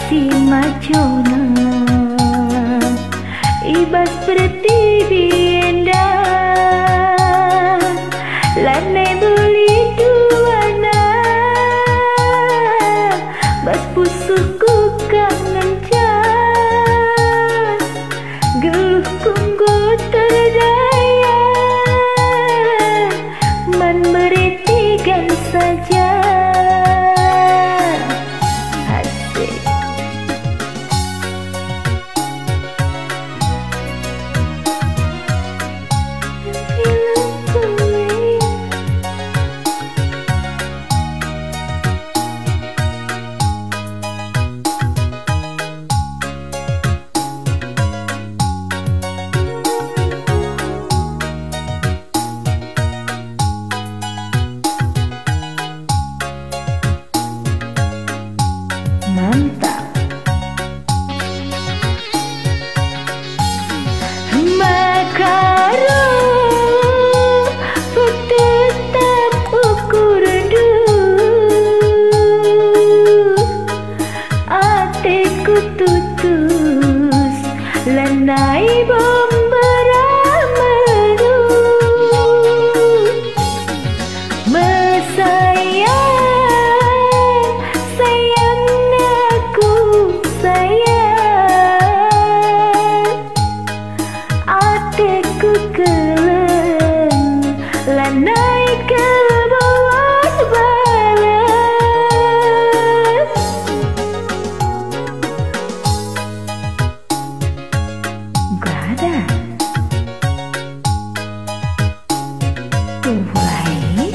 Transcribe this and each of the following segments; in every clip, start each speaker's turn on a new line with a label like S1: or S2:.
S1: si macona ibas pertiwi endah lanai beli duana bas pusuku kangen can geluh kunggu terdaya man beritigan saja. Mantap. Makarong tetap ukur du atiku tutus lanai beramadu mesayang sayang atiku keleng lanai kelebawat balas gak ada mulai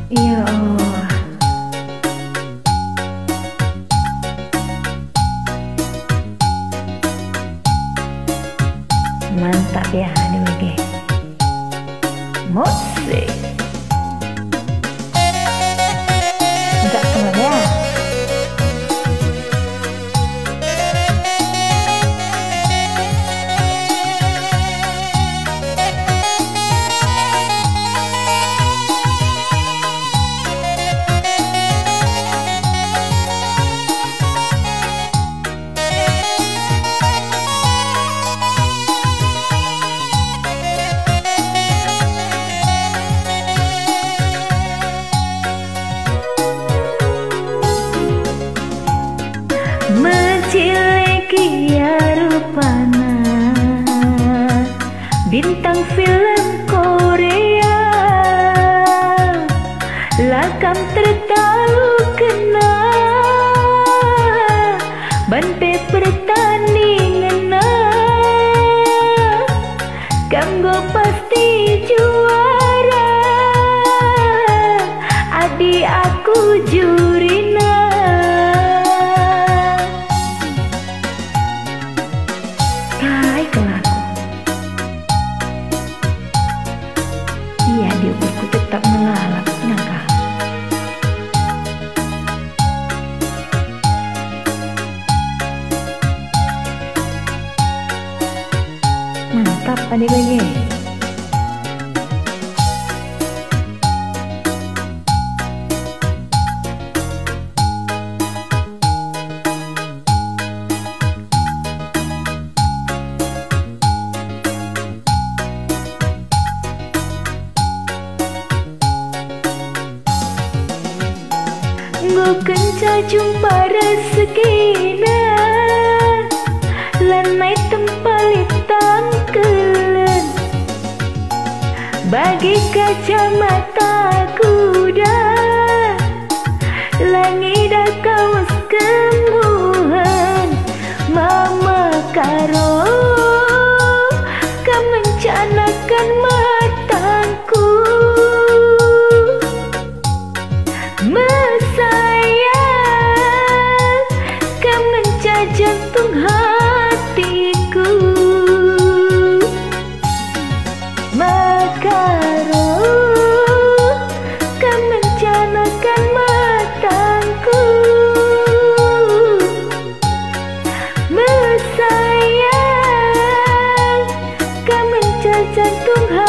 S1: ya Allah. Mantap ya ini lagi musik enggak kenal ya. Mencileki ya rupana bintang film Korea lakam tertalu kena banpe pertandingan kamgo pasti juara adi aku jurina. Iya, diukurku tetap melalap nakal. Mantap adik lagi. Kenca jumpa rezekina lanai tempalit tangkelan bagi kacamata kuda langida kawas kembuhan mama karo kemencanakan mataku jantung hatiku makaro kau mencanakan mataku jantung